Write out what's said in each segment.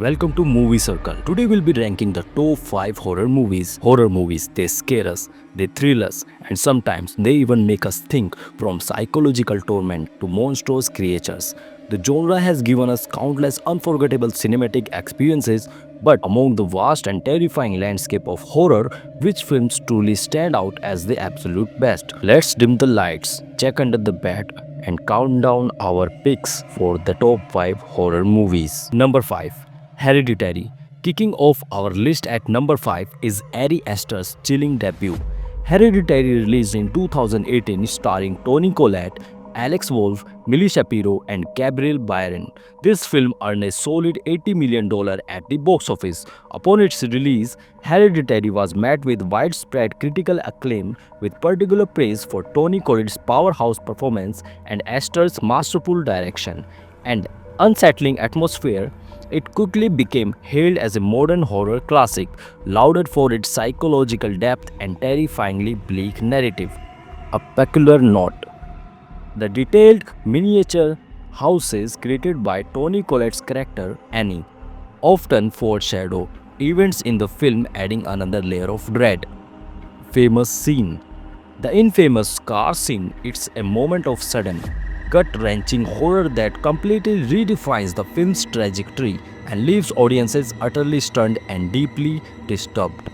Welcome to Movie Circle. Today we'll be ranking the top 5 horror movies. Horror movies, they scare us, they thrill us, and sometimes they even make us think from psychological torment to monstrous creatures. The genre has given us countless unforgettable cinematic experiences, but among the vast and terrifying landscape of horror, which films truly stand out as the absolute best? Let's dim the lights, check under the bed, and count down our picks for the top 5 horror movies. Number 5. Hereditary. Kicking off our list at number 5 is Ari Aster's chilling debut. Hereditary released in 2018 starring Toni Collette, Alex Wolff, Millie Shapiro and Gabriel Byrne. This film earned a solid $80 million at the box office. Upon its release, Hereditary was met with widespread critical acclaim with particular praise for Toni Collette's powerhouse performance and Aster's masterful direction and unsettling atmosphere. It quickly became hailed as a modern horror classic, lauded for its psychological depth and terrifyingly bleak narrative. A peculiar note: the detailed miniature houses created by Toni Collette's character Annie often foreshadow events in the film, adding another layer of dread. Famous scene. The infamous car scene, it's a moment of sudden, gut-wrenching horror that completely redefines the film's trajectory and leaves audiences utterly stunned and deeply disturbed.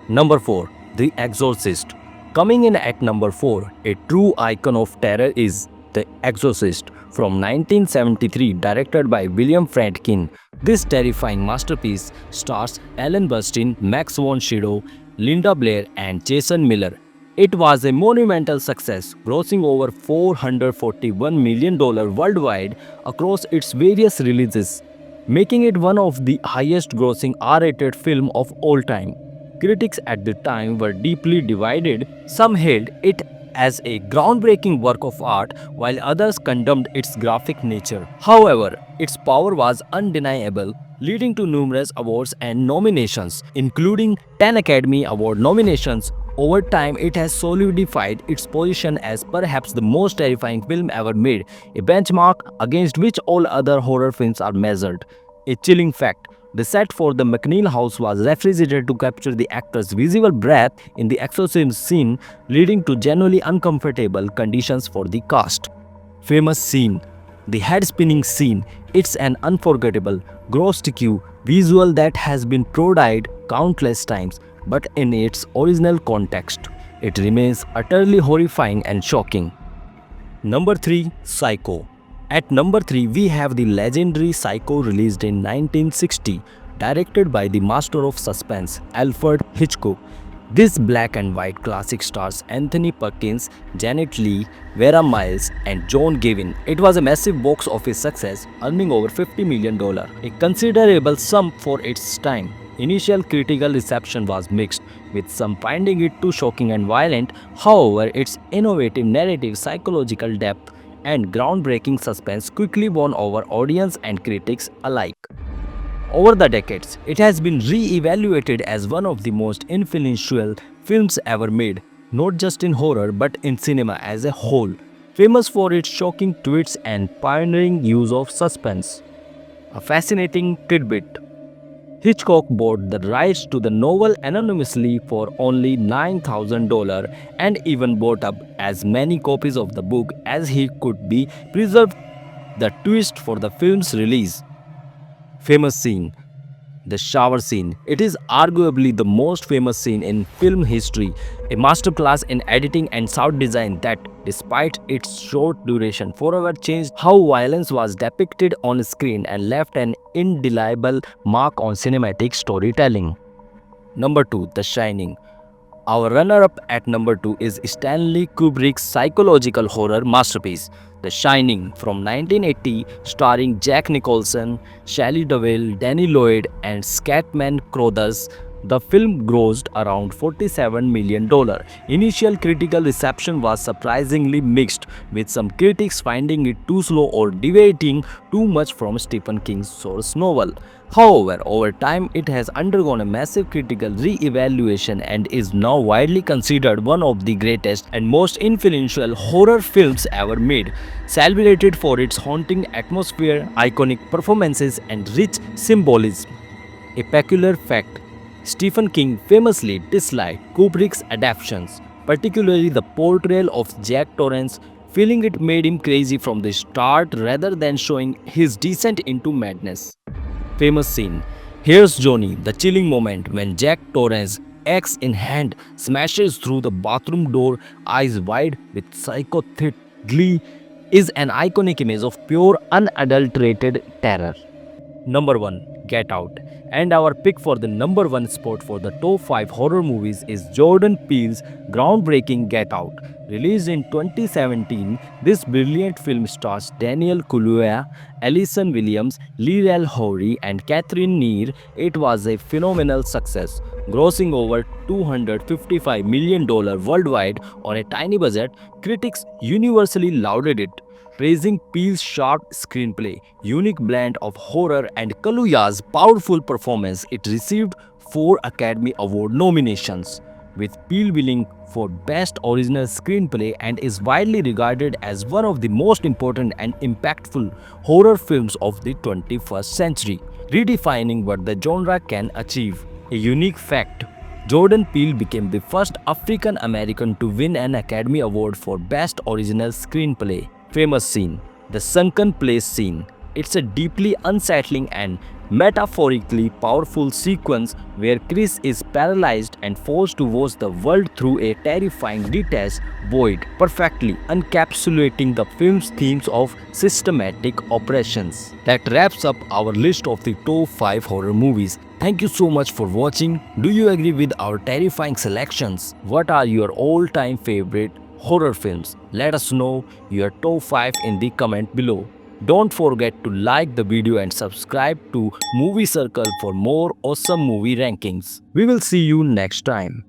Number 4. The Exorcist. Coming in at number 4, a true icon of terror is The Exorcist from 1973, directed by William Friedkin. This terrifying masterpiece stars Ellen Burstyn, Max von Sydow, Linda Blair and Jason Miller. It was a monumental success, grossing over $441 million worldwide across its various releases, making it one of the highest-grossing R-rated films of all time. Critics at the time were deeply divided. Some hailed it as a groundbreaking work of art, while others condemned its graphic nature. However, its power was undeniable, leading to numerous awards and nominations, including 10 Academy Award nominations. Over time, it has solidified its position as perhaps the most terrifying film ever made, a benchmark against which all other horror films are measured. A chilling fact: the set for the McNeil house was refrigerated to capture the actor's visible breath in the exorcism scene, leading to genuinely uncomfortable conditions for the cast. Famous scene: the head spinning scene. It's an unforgettable, grotesque visual that has been parodied countless times, but in its original context, it remains utterly horrifying and shocking. Number 3. Psycho. At number 3, we have the legendary Psycho, released in 1960, directed by the master of suspense, Alfred Hitchcock. This black and white classic stars Anthony Perkins, Janet Leigh, Vera Miles, and John Gavin. It was a massive box office success, earning over $50 million, a considerable sum for its time. Initial critical reception was mixed, with some finding it too shocking and violent. However, its innovative narrative, psychological depth, and groundbreaking suspense quickly won over audience and critics alike. Over the decades, it has been re-evaluated as one of the most influential films ever made, not just in horror but in cinema as a whole, famous for its shocking twists and pioneering use of suspense. A fascinating tidbit: Hitchcock bought the rights to the novel anonymously for only $9,000 and even bought up as many copies of the book as he could be preserved the twist for the film's release. Famous scene: the shower scene. It is arguably the most famous scene in film history, a masterclass in editing and sound design that, despite its short duration, forever changed how violence was depicted on screen and left an indelible mark on cinematic storytelling. Number 2. The Shining. Our runner-up at number 2 is Stanley Kubrick's psychological horror masterpiece, The Shining from 1980, starring Jack Nicholson, Shelley Duvall, Danny Lloyd, and Scatman Crothers. The film grossed around $47 million. Initial critical reception was surprisingly mixed, with some critics finding it too slow or deviating too much from Stephen King's source novel. However, over time it has undergone a massive critical re-evaluation and is now widely considered one of the greatest and most influential horror films ever made, celebrated for its haunting atmosphere, iconic performances, and rich symbolism. A peculiar fact: Stephen King famously disliked Kubrick's adaptations, particularly the portrayal of Jack Torrance, feeling it made him crazy from the start rather than showing his descent into madness. Famous scene. Here's Johnny, the chilling moment when Jack Torrance, axe in hand, smashes through the bathroom door, eyes wide with psychotic glee, is an iconic image of pure, unadulterated terror. Number 1, Get Out. And our pick for the number 1 spot for the top 5 horror movies is Jordan Peele's groundbreaking Get Out. Released in 2017, this brilliant film stars Daniel Kaluuya, Alison Williams, Leral Howry, and Catherine Neer. It was a phenomenal success, grossing over $255 million worldwide on a tiny budget. Critics universally lauded it, praising Peele's sharp screenplay, unique blend of horror, and Kaluuya's powerful performance. It received 4 Academy Award nominations, with Peele winning for Best Original Screenplay, and is widely regarded as one of the most important and impactful horror films of the 21st century, redefining what the genre can achieve. A unique fact: Jordan Peele became the first African American to win an Academy Award for Best Original Screenplay. Famous scene: the sunken place scene. It's a deeply unsettling and metaphorically powerful sequence where Chris is paralyzed and forced to watch the world through a terrifying detached void, perfectly encapsulating the film's themes of systematic oppressions. That wraps up our list of the top 5 horror movies. Thank you so much for watching. Do you agree with our terrifying selections? What are your all-time favorite horror films? Let us know your top 5 in the comment below. Don't forget to like the video and subscribe to Movie Circle for more awesome movie rankings. We will see you next time.